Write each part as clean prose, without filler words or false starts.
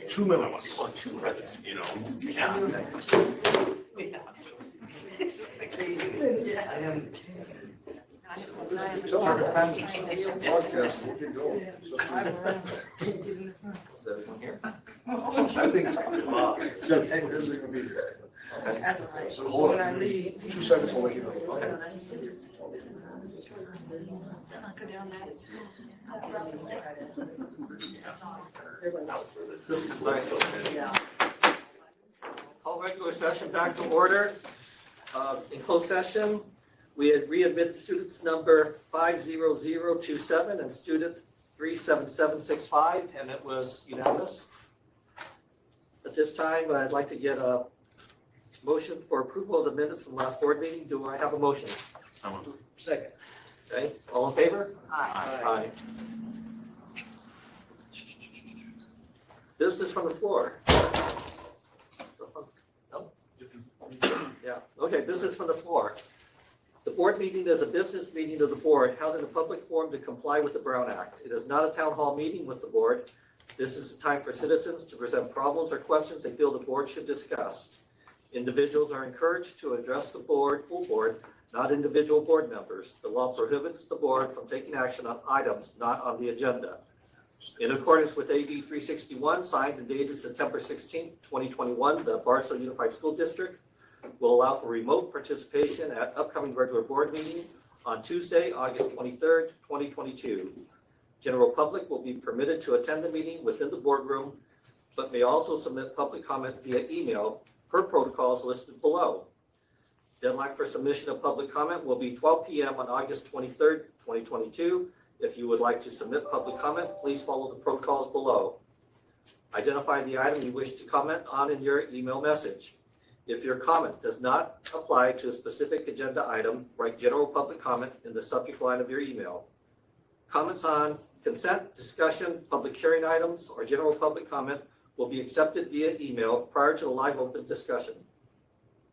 2 minutes. You know. Podcast, we'll get going. I think Judge Hayes is going to be here. So hold on. 2 seconds, we'll let you know. Call regular session back to order. In closed session, we had readmitted students number 50027 and student 37765, and it was unanimous. At this time, I'd like to get a motion for approval of the minutes from last board meeting. Do I have a motion? Second. Okay, all in favor? Aye. Aye. Business from the floor. No? Yeah, okay, business from the floor. The board meeting is a business meeting of the board held in a public forum to comply with the Brown Act. It is not a town hall meeting with the board. This is the time for citizens to present problems or questions they feel the board should discuss. Individuals are encouraged to address the board, full board, not individual board members. The law prohibits the board from taking action on items not on the agenda. In accordance with AB 361, signed and dated September 16, 2021, the Barstow Unified School District will allow for remote participation at upcoming regular board meeting on Tuesday, August 23rd, 2022. General public will be permitted to attend the meeting within the boardroom, but may also submit public comment via email per protocols listed below. Deadline for submission of public comment will be 12 p.m. on August 23rd, 2022. If you would like to submit public comment, please follow the protocols below. Identify the item you wish to comment on in your email message. If your comment does not apply to a specific agenda item, write general public comment in the subject line of your email. Comments on consent, discussion, public hearing items, or general public comment will be accepted via email prior to the live open discussion.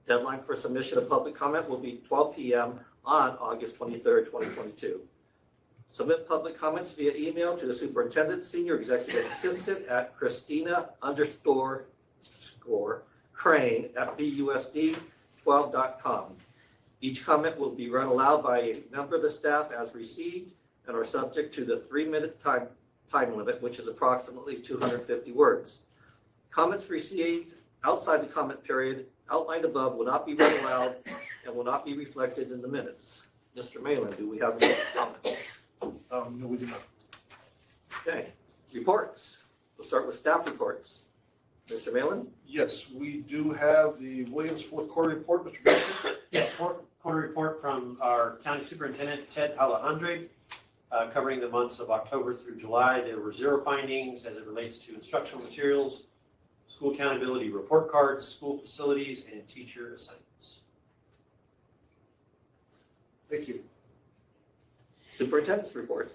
Deadline for submission of public comment will be 12 p.m. on August 23rd, 2022. Submit public comments via email to the superintendent, senior executive assistant at Christina_Crane@busd12.com. Each comment will be read aloud by a member of the staff as received and are subject to the 3-minute time limit, which is approximately 250 words. Comments received outside the comment period outlined above will not be read aloud and will not be reflected in the minutes. Mr. Malin, do we have any comments? No, we do not. Okay, reports. We'll start with staff reports. Mr. Malin? Yes, we do have the Williams fourth quarter report, Mr. Baker. Yes, fourth quarter report from our county superintendent, Ted Alejandre, covering the months of October through July. There were 0 findings as it relates to instructional materials, school accountability report cards, school facilities, and teacher assignments. Thank you. Superintendent's report.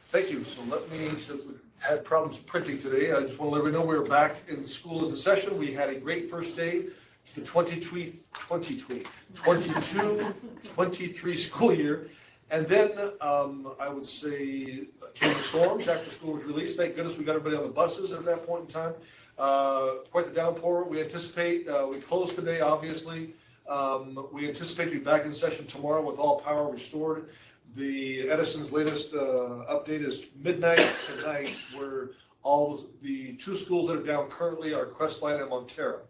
Thank you. So let me, since we had problems printing today, I just want to let everybody know we are back in school as a session. We had a great first day to the 22-23 school year. And then I would say came the storms after school was released. Thank goodness we got everybody on the buses at that point in time. Quite the downpour. We anticipate, we closed today, obviously. We anticipate to be back in session tomorrow with all power restored. The Edison's latest update is midnight tonight, where all the 2 schools that are down currently are Crestline and Montera.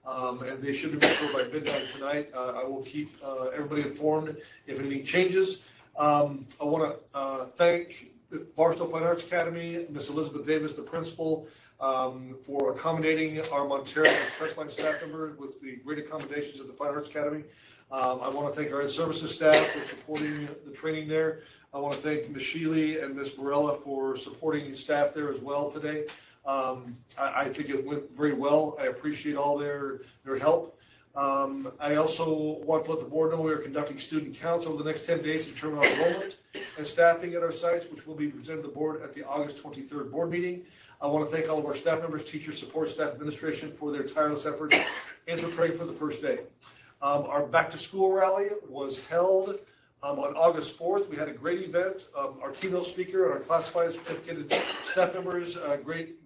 And they should be restored by midnight tonight. I will keep everybody informed if anything changes. I want to thank the Barstow Fine Arts Academy, Miss Elizabeth Davis, the principal, for accommodating our Montera and Crestline staff members with the great accommodations at the Fine Arts Academy. I want to thank our Ed Services staff for supporting the training there. I want to thank Ms. Sheely and Ms. Morella for supporting staff there as well today. I think it went very well. I appreciate all their help. I also want to let the board know we are conducting student counts over the next 10 days to determine our enrollment and staffing at our sites, which will be presented to the board at the August 23rd board meeting. I want to thank all of our staff members, teachers, support staff, administration for their tireless efforts and preparing for the first day. Our back to school rally was held On August 4th, we had a great event. Our keynote speaker and our classified certificated staff members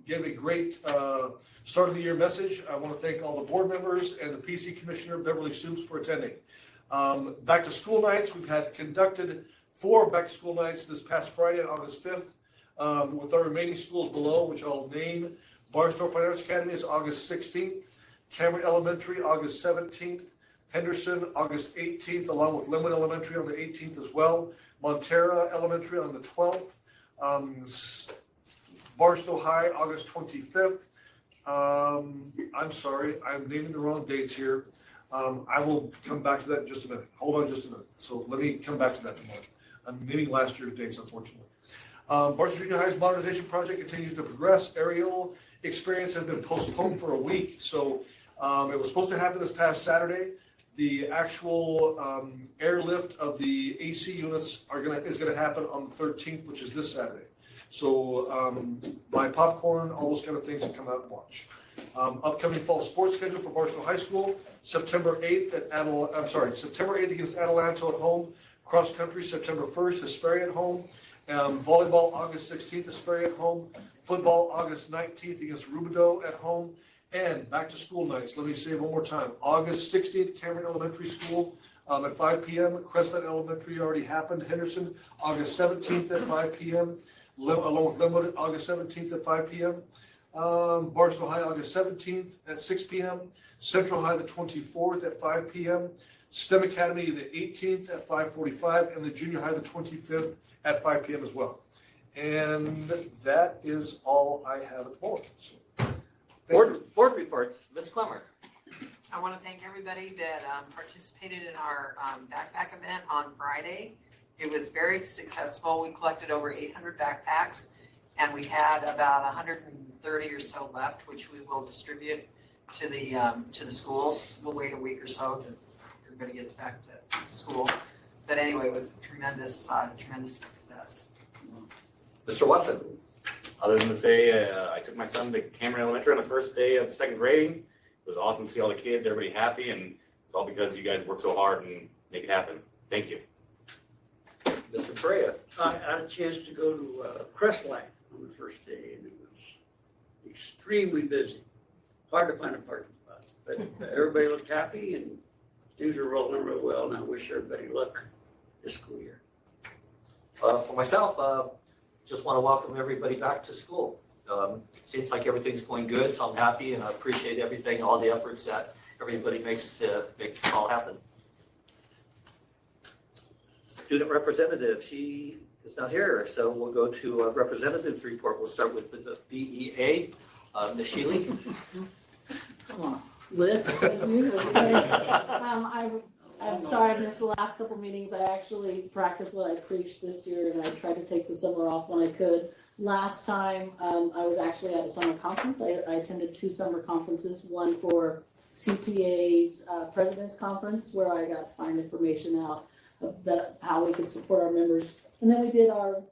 gave a great start of the year message. I want to thank all the board members and the PC Commissioner, Beverly Soups, for attending. Back to school nights, we've had conducted 4 back to school nights this past Friday on August 5th with our remaining schools below, which I'll name. Barstow Fine Arts Academy is August 16th, Cameron Elementary August 17th, Henderson August 18th, along with Linwood Elementary on the 18th as well, Montera Elementary on the 12th, Barstow High August 25th. I'm sorry, I'm naming the wrong dates here. I will come back to that in just a minute. Hold on just a minute. So let me come back to that in a moment. I'm naming last year's dates, unfortunately. Barstow Junior High's modernization project continues to progress. Aerial experience has been postponed for a week. So it was supposed to happen this past Saturday. The actual airlift of the AC units is gonna happen on the 13th, which is this Saturday. So buy popcorn, all those kind of things, and come out and watch. Upcoming fall sports schedule for Barstow High School: September 8th against Adelanto at home. Cross country September 1st, Hesperia at home. Volleyball August 16th, Hesperia at home. Football August 19th against Rubidoux at home. And back to school nights, let me say it one more time. August 16th, Cameron Elementary School at 5 p.m. Crestline Elementary already happened. Henderson, August 17th at 5 p.m. Along with Linwood, August 17th at 5 p.m. Barstow High, August 17th at 6 p.m. Central High, the 24th at 5 p.m. STEM Academy, the 18th at 5:45, and the Junior High, the 25th at 5 p.m. as well. And that is all I have at the moment. So, Board reports, Ms. Clemmer. I want to thank everybody that participated in our backpack event on Friday. It was very successful. We collected over 800 backpacks, and we had about 130 or so left, which we will distribute to the schools. We'll wait a week or so till everybody gets back to school. But anyway, it was a tremendous success. Mr. Watson. Other than to say, I took my son to Cameron Elementary on his first day of second grading. It was awesome to see all the kids, everybody happy, and it's all because you guys work so hard and make it happen. Thank you. Mr. Perea. I had a chance to go to Crestline on the first day, and it was extremely busy. Hard to find a parking spot, but everybody looked happy, and things are rolling real well, and I wish everybody luck this school year. For myself, just want to welcome everybody back to school. Seems like everything's going good, so I'm happy, and I appreciate everything, all the efforts that everybody makes to make it all happen. Student representative, she is not here, so we'll go to a representative's report. We'll start with the BEA. Ms. Shealy. Come on, Liz, as usual. I'm sorry I missed the last couple meetings. I actually practiced what I preached this year, and I tried to take the summer off when I could. Last time, I was actually at a summer conference. I attended 2 summer conferences, one for CTA's President's Conference, where I got to find information out about how we could support our members. And then we did our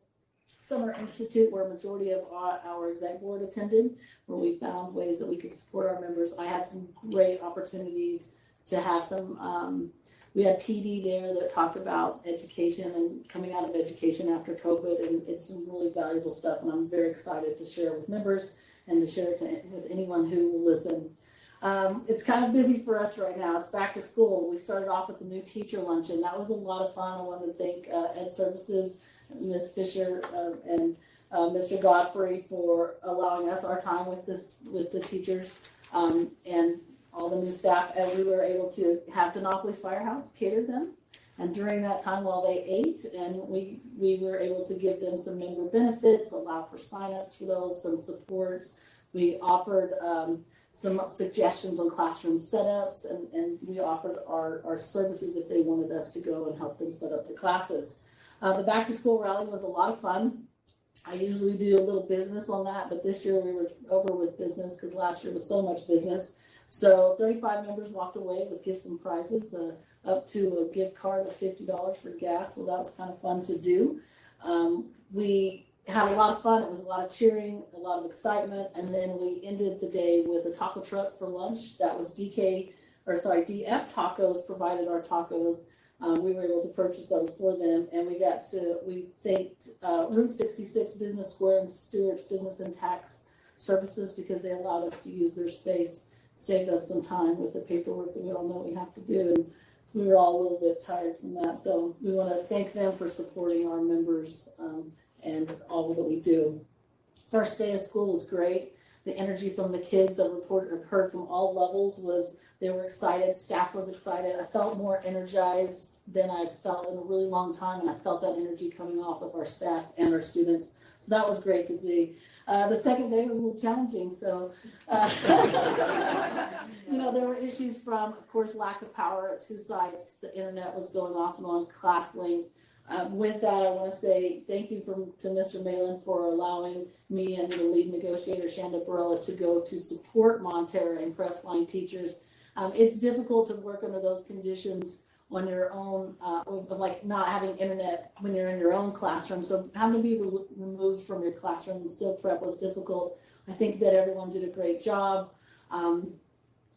Summer Institute, where a majority of our exec board attended, where we found ways that we could support our members. I had some great opportunities to have some, we had PD there that talked about education and coming out of education after COVID, and it's some really valuable stuff, and I'm very excited to share with members and to share it with anyone who will listen. It's kind of busy for us right now. It's back to school. We started off with the new teacher luncheon. That was a lot of fun. I wanted to thank Ed Services, Ms. Fisher, and Mr. Godfrey for allowing us our time with the teachers, and all the new staff. And we were able to have Denopolis Firehouse cater them. And during that time while they ate, and we were able to give them some member benefits, allow for signups for those, some supports. We offered some suggestions on classroom setups, and we offered our services if they wanted us to go and help them set up the classes. The back to school rally was a lot of fun. I usually do a little business on that, but this year we were over with business because last year was so much business. So 35 members walked away with gifts and prizes, up to a gift card of $50 for gas. So that was kind of fun to do. We had a lot of fun. It was a lot of cheering, a lot of excitement. And then we ended the day with a taco truck for lunch. That was DF Tacos provided our tacos. We were able to purchase those for them, and we thanked Route 66 Business Square and Stewart's Business and Tax Services because they allowed us to use their space, saved us some time with the paperwork that we all know we have to do, and we were all a little bit tired from that. So we want to thank them for supporting our members and all that we do. First day of school was great. The energy from the kids, I've heard from all levels, was they were excited. Staff was excited. I felt more energized than I'd felt in a really long time, and I felt that energy coming off of our staff and our students. So that was great to see. The second day was a little challenging. So, there were issues from, of course, lack of power at two sites. The internet was going off and on, ClassLink. With that, I want to say thank you to Mr. Malin for allowing me and the lead negotiator, Shanda Barella, to go to support Monterey and Crestline teachers. It's difficult to work under those conditions on your own, like not having internet when you're in your own classroom. So having to be removed from your classroom and still prep was difficult. I think that everyone did a great job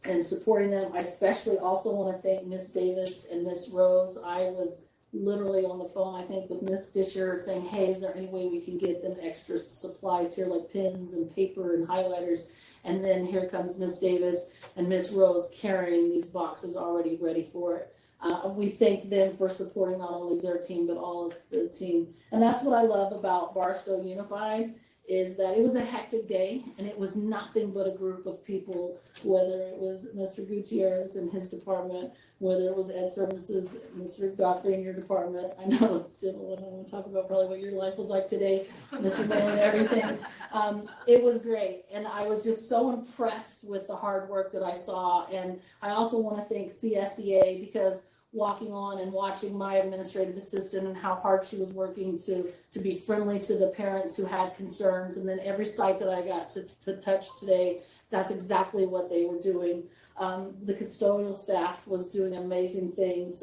in supporting them. I especially also want to thank Miss Davis and Miss Rose. I was literally on the phone, I think, with Miss Fisher saying, hey, is there any way we can get them extra supplies here like pens and paper and highlighters? And then here comes Miss Davis and Miss Rose carrying these boxes already ready for it. We thank them for supporting not only their team, but all of the team. And that's what I love about Barstow Unified, is that it was a hectic day, and it was nothing but a group of people, whether it was Mr. Gutierrez and his department, whether it was Ed Services, Mr. Godfrey in your department. I know, I want to talk about probably what your life was like today, Mr. Malin, everything. It was great, and I was just so impressed with the hard work that I saw. And I also want to thank CSEA, because walking on and watching my administrative assistant and how hard she was working to be friendly to the parents who had concerns. And then every site that I got to touch today, that's exactly what they were doing. The custodial staff was doing amazing things.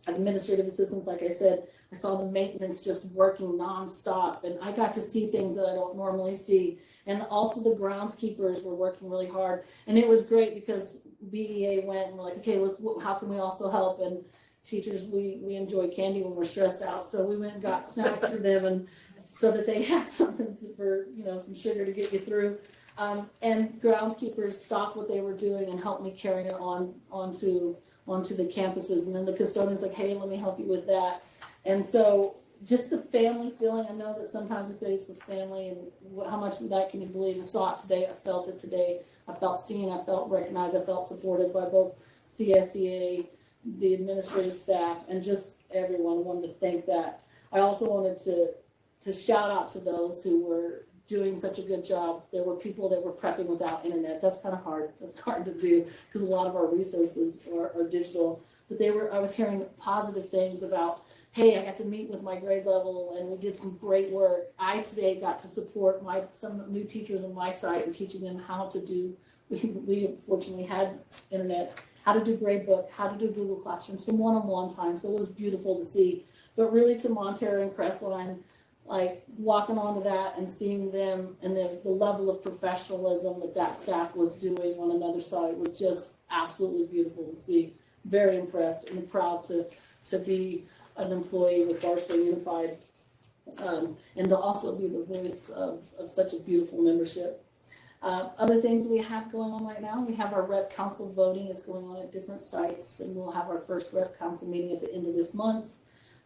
Administrative assistants, like I said, I saw the maintenance just working nonstop, and I got to see things that I don't normally see. And also the groundskeepers were working really hard. And it was great because BEA went and we're like, okay, how can we also help? And teachers, we enjoy candy when we're stressed out. So we went and got snacks for them, and so that they had something for, some sugar to get you through. And groundskeepers stopped what they were doing and helped me carry it onto the campuses. And then the custodians like, hey, let me help you with that. And so just the family feeling, I know that sometimes we say it's a family, and how much of that can you believe? I saw it today, I felt it today. I felt seen, I felt recognized, I felt supported by both CSEA, the administrative staff, and just everyone. I wanted to thank that. I also wanted to shout out to those who were doing such a good job. There were people that were prepping without internet. That's kind of hard. That's hard to do because a lot of our resources are digital. But I was hearing positive things about, hey, I got to meet with my grade level and we did some great work. I today got to support some new teachers on my site and teaching them how to do, we fortunately had internet, how to do Gradebook, how to do Google Classroom, some one-on-one time. So it was beautiful to see. But really to Monterey and Crestline, like walking onto that and seeing them and the level of professionalism that staff was doing on another side was just absolutely beautiful to see. Very impressed and proud to be an employee with Barstow Unified, and to also be the voice of such a beautiful membership. Other things we have going on right now, we have our rep council voting is going on at different sites, and we'll have our first rep council meeting at the end of this month.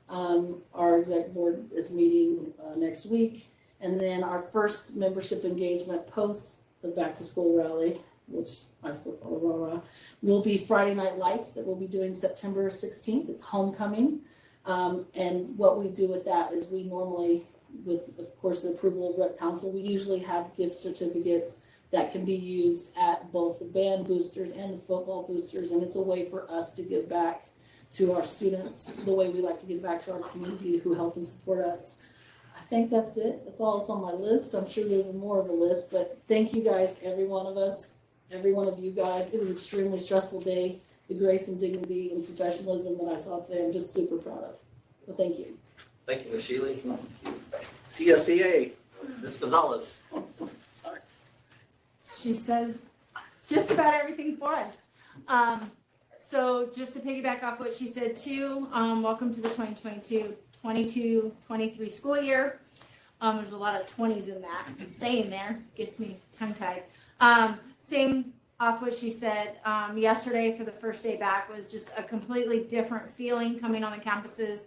Our exec board is meeting next week, and then our first membership engagement post the back to school rally, which I still call the rah-rah, will be Friday Night Lights that we'll be doing September 16th. It's homecoming. And what we do with that is we normally, with of course the approval of rep council, we usually have gift certificates that can be used at both the band boosters and the football boosters. And it's a way for us to give back to our students the way we like to give back to our community who help and support us. I think that's it. That's all that's on my list. I'm sure there's more of a list, but thank you guys, every one of us, every one of you guys. It was an extremely stressful day. The grace and dignity and professionalism that I saw today, I'm just super proud of. So thank you. Thank you, Ms. Shealy. CSEA, Ms. Gonzalez. She says just about everything for us. So just to piggyback off what she said too, welcome to the 2022-23 school year. There's a lot of 20s in that saying there, gets me tongue-tied. Same off what she said, yesterday for the first day back was just a completely different feeling coming on the campuses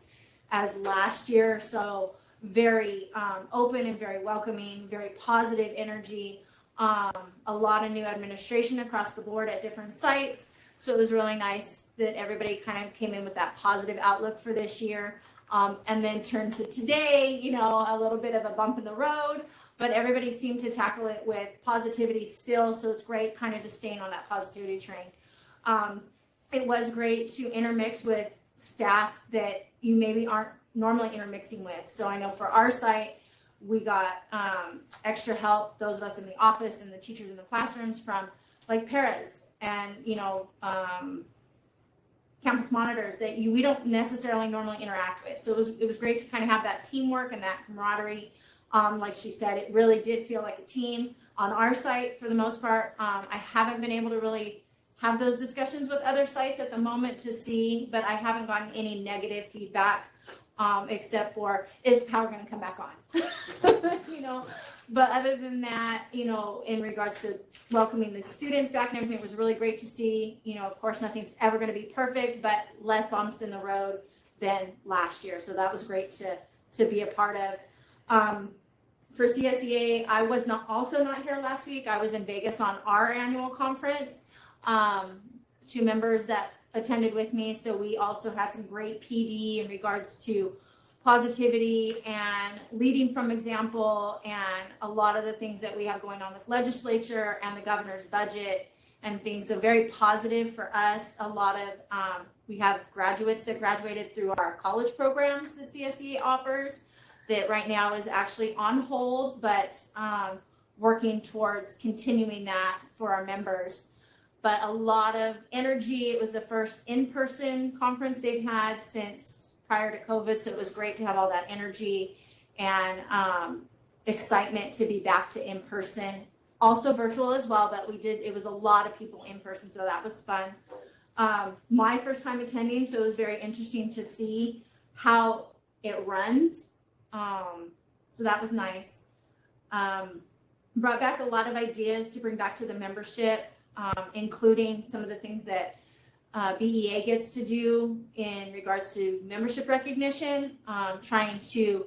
as last year. So very open and very welcoming, very positive energy, a lot of new administration across the board at different sites. So it was really nice that everybody kind of came in with that positive outlook for this year. And then turn to today, you know, a little bit of a bump in the road, but everybody seemed to tackle it with positivity still. So it's great kind of just staying on that positivity train. It was great to intermix with staff that you maybe aren't normally intermixing with. So I know for our site, we got extra help, those of us in the office and the teachers in the classrooms from like paras and, you know, campus monitors that we don't necessarily normally interact with. So it was great to kind of have that teamwork and that camaraderie. Like she said, it really did feel like a team on our site for the most part. I haven't been able to really have those discussions with other sites at the moment to see, but I haven't gotten any negative feedback except for, is the power going to come back on? You know, but other than that, you know, in regards to welcoming the students back and everything, it was really great to see. You know, of course, nothing's ever going to be perfect, but less bumps in the road than last year. So that was great to be a part of. For CSEA, I was also not here last week. I was in Vegas on our annual conference. 2 members that attended with me. So we also had some great PD in regards to positivity and leading from example and a lot of the things that we have going on with legislature and the governor's budget and things are very positive for us. A lot of, we have graduates that graduated through our college programs that CSEA offers that right now is actually on hold, but working towards continuing that for our members. But a lot of energy. It was the first in-person conference they've had since prior to COVID. So it was great to have all that energy and excitement to be back to in-person. Also virtual as well, but it was a lot of people in person. So that was fun. My first time attending, so it was very interesting to see how it runs. So that was nice. Brought back a lot of ideas to bring back to the membership. Including some of the things that BEA gets to do in regards to membership recognition, trying to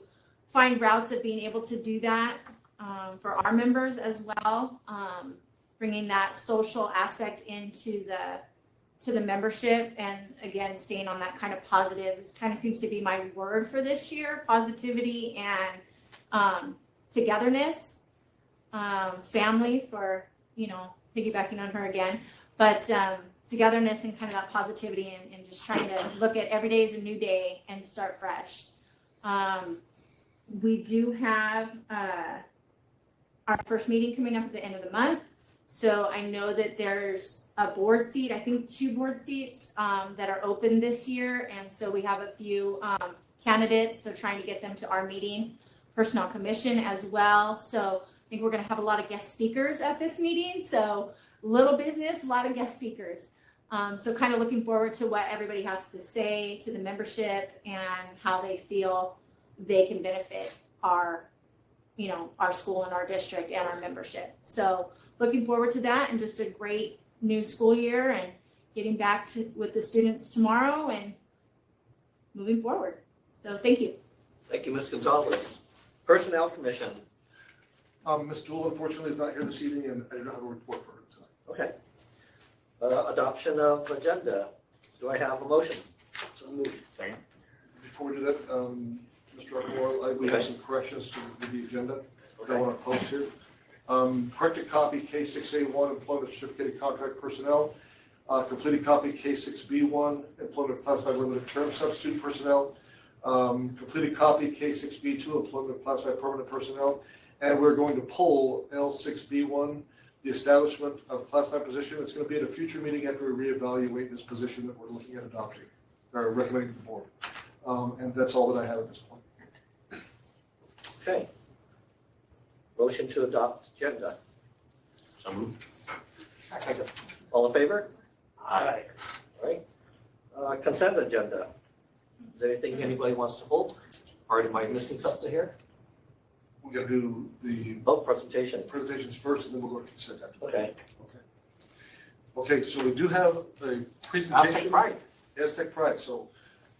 find routes of being able to do that for our members as well, bringing that social aspect into the membership, and again, staying on that kind of positive. It kind of seems to be my word for this year: positivity and togetherness, family for, you know, piggybacking on her again, but togetherness and kind of that positivity and just trying to look at every day as a new day and start fresh. We do have our first meeting coming up at the end of the month. So I know that there's a board seat, I think 2 board seats that are open this year. And so we have a few candidates, so trying to get them to our meeting, Personnel Commission as well. So I think we're going to have a lot of guest speakers at this meeting. So little business, a lot of guest speakers. So kind of looking forward to what everybody has to say to the membership and how they feel they can benefit our, you know, our school and our district and our membership. So looking forward to that and just a great new school year and getting back with the students tomorrow and moving forward. So thank you. Thank you, Ms. Gonzalez. Personnel Commission. Ms. Jewell unfortunately is not here this evening, and I do not have a report for her tonight. Okay. Adoption of agenda. Do I have a motion? So moved. Second. Before we do that, Mr. Rockwell, we have some corrections to the agenda that I want to post here. Corrected copy K6A1, employment certificated contract personnel. Completed copy K6B1, employment of classified limited term substitute personnel. Completed copy K6B2, employment of classified permanent personnel. And we're going to pull L6B1, the establishment of classified position. It's going to be at a future meeting after we reevaluate this position that we're looking at adopting, or recommending to the board. And that's all that I have at this point. Okay. Motion to adopt agenda. So moved. All in favor? Aye. All right. Consent agenda. Is there anything anybody wants to hold? Or am I missing something here? We're gonna do the Oh, presentation. presentations first, and then we'll go to consent after. Okay. Okay, so we do have a Aztec presentation. Pride. Aztec Pride, so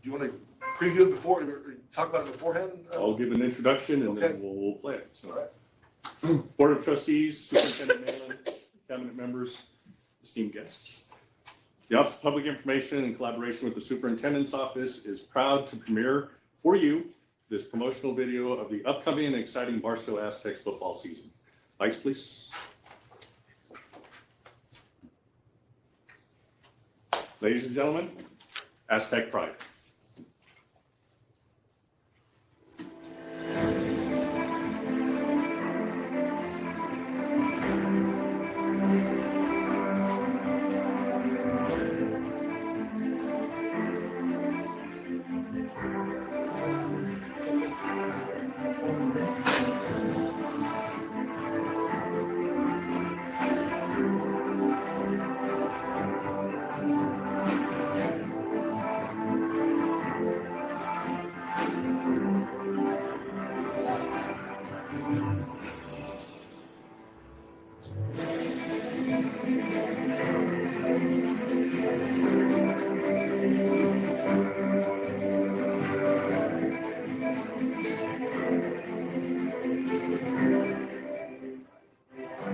do you want to preview it before, or talk about it beforehand? I'll give an introduction and Okay. then we'll play it. So, Alright. Board of Trustees, Superintendent Malin, cabinet members, esteemed guests. The Office of Public Information, in collaboration with the Superintendent's Office, is proud to premiere for you this promotional video of the upcoming and exciting Barstow Aztecs football season. Lights, please. Ladies and gentlemen, Aztec Pride.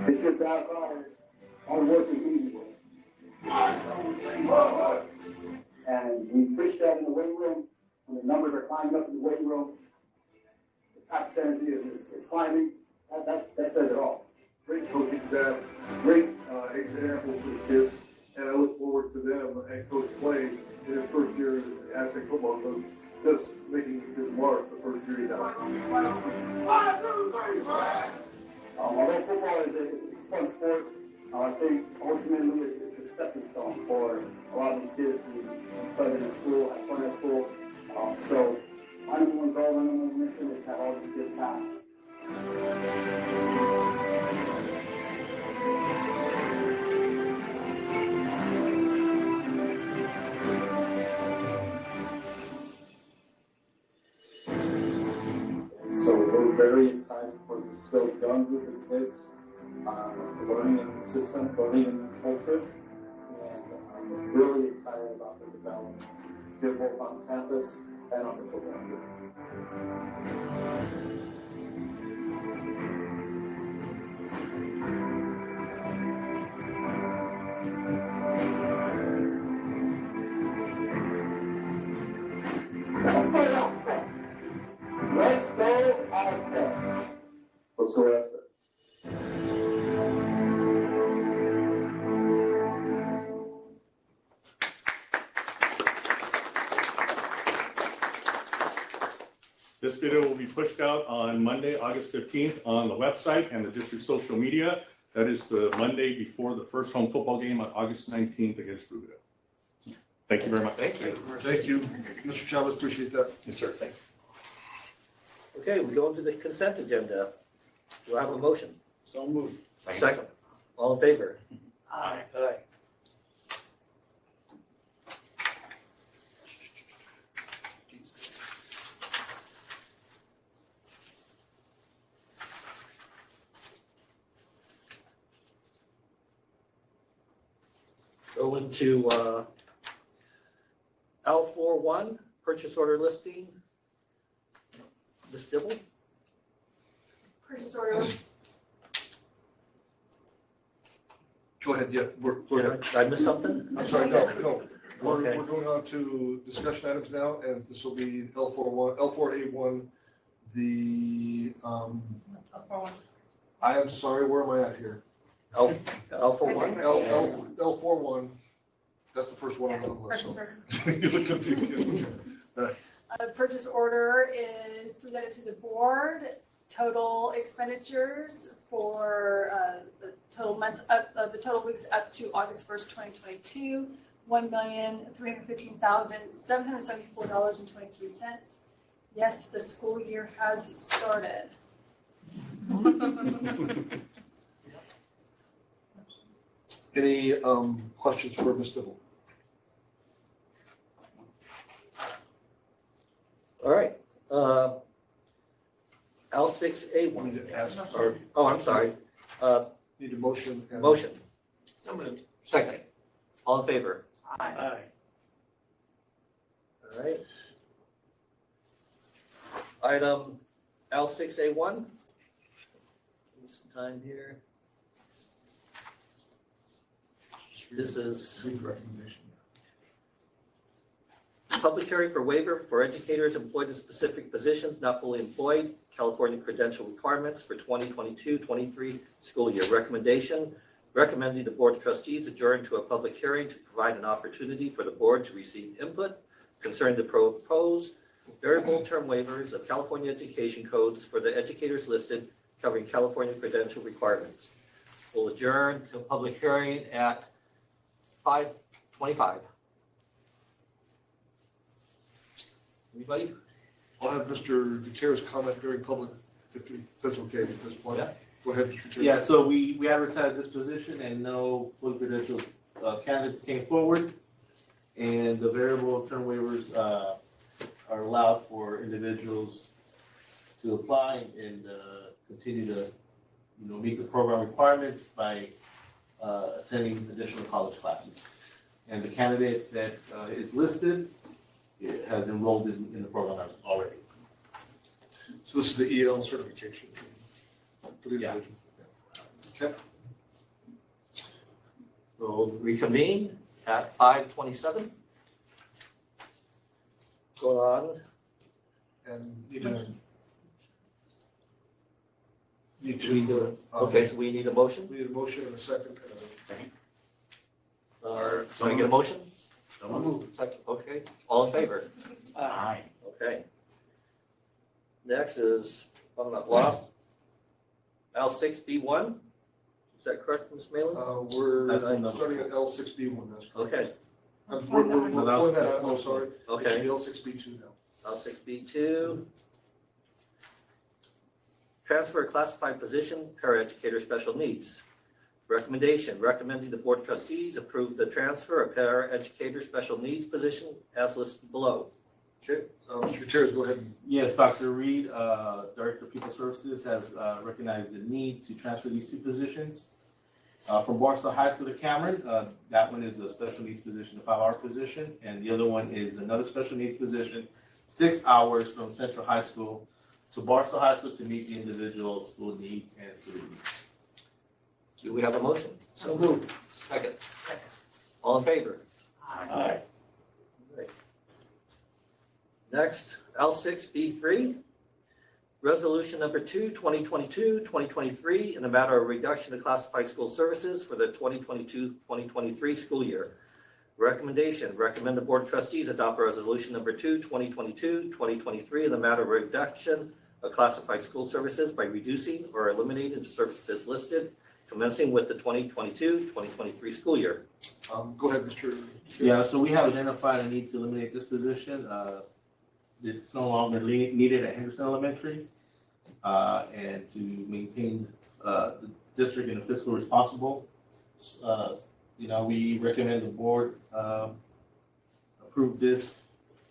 It's just that hard work is easy work. And we preach that in the weight room. When the numbers are climbing up in the weight room, the practice energy is climbing. That says it all. Great coaching staff, great example for the kids, and I look forward to them and Coach Clay in his first year as Aztec football coach, just making his mark the first year he's out. Although football is a fun sport, I think ultimately it's a stepping stone for a lot of these kids to be present in school, have fun at school. So my number one goal, my number one mission is to have all these kids pass. So we're very excited for this still young group of kids, learning in the system, learning in the culture, and I'm really excited about their development here both on campus and on the football field. Let's go Aztecs! Let's go Aztecs! Let's go Aztecs. This video will be pushed out on Monday, August 15th on the website and the district social media. That is the Monday before the first home football game on August 19th against Rubio. Thank you very much. Thank you. Thank you, Mr. Chavez, appreciate that. Yes, sir. Thank you. Okay, we go into the consent agenda. Do I have a motion? So moved. Second. All in favor? Aye. Aye. Go into L41, purchase order listing. Ms. Dibble? Purchase order. Go ahead, yeah, go ahead. Did I miss something? I'm sorry, no. We're Okay. going on to discussion items now, and this will be L4A1, the, I am sorry, where am I at here? L41? L41, that's the first one on the list, Purchase so. order. You look confused, okay. Purchase order is presented to the board. Total expenditures for the total months up, the total weeks up to August 1st, 2022, $1,315,774.23. Yes, the school year has started. Any questions for Ms. Dibble? L6A1. We need to ask, or Oh, I'm sorry. need a motion. and- Motion. So moved. Second. All in favor? Aye. Aye. All right. Item L6A1. Give me some time here. This is Read the recommendation. public hearing for waiver for educators employed in specific positions not fully employed, California credential requirements for 2022-23 school year. Recommendation, recommending the Board of Trustees adjourn to a public hearing to provide an opportunity for the board to receive input concerning the proposed variable term waivers of California education codes for the educators listed covering California credential requirements. We'll adjourn to a public hearing at 5:25. Anybody? I'll have Mr. Gutierrez comment during public, if that's okay at this point. Yeah. Go ahead, Mr. Gutierrez. Yeah, so we advertised this position and no fully credentialed candidates came forward. And the variable term waivers are allowed for individuals to apply and continue to, meet the program requirements by attending additional college classes. And the candidate that is listed has enrolled in the program already. So this is the EL certification for the Yeah. individual. Okay. We'll reconvene at 5:27. Go on. And You need We do to, it. Okay, so we need a motion. we need a motion and a second. So I get a motion? Second, okay. All in favor? Aye. Okay. Next is, I'm not lost. L6B1. Is that correct, Ms. Malin? We're That's another starting at L6B1, that's correct. Okay, We're pulling that out, I'm sorry. okay. It's L6B2 now. L6B2. Transfer a classified position, paraeducator special needs. Recommendation, recommending the Board of Trustees approve the transfer of paraeducator special needs position as listed below. Okay, Mr. Gutierrez, go ahead. Yes, Dr. Reed, Director of People Services, has recognized the need to transfer these two positions. From Barstow High School to Cameron, that one is a special needs position, a 5-hour position, and the other one is another special needs position, 6 hours from Central High School to Barstow High School to meet the individual school needs and student needs. Do we have a motion? So moved. Second. All in favor? Aye. Next, L6B3, Resolution Number 2, 2022-2023, in the matter of reduction of classified school services for the 2022-2023 school year. Recommendation, recommend the Board of Trustees adopt Resolution Number 2, 2022-2023, in the matter of reduction of classified school services by reducing or eliminating the services listed, commencing with the 2022-2023 school year. Go ahead, Mr. Yeah, so we have identified a need to eliminate this position. It's no longer needed at Henderson Elementary. And to maintain the district in a fiscal responsible, we recommend the board approve this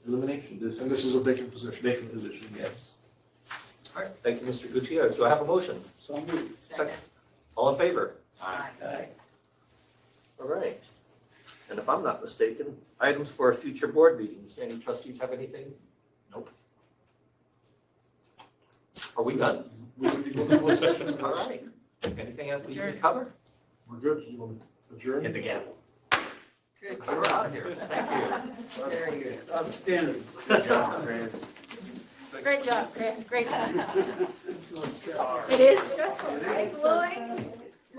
elimination, And this is a vacant position. vacant position, yes. All right, thank you, Mr. Gutierrez. Do I have a motion? So moved. Second. All in favor? Aye. Aye. All right. And if I'm not mistaken, items for future board meetings. Any trustees have anything? Nope. Are we done? We'll do one session. All right. Anything else we need to cover? We're good. You want to adjourn? Hit the gavel. Good. We're out of here. Thank you. Very good. Outstanding. Good job, Chris. Great job, Chris, great job. It is stressful, right, Lily?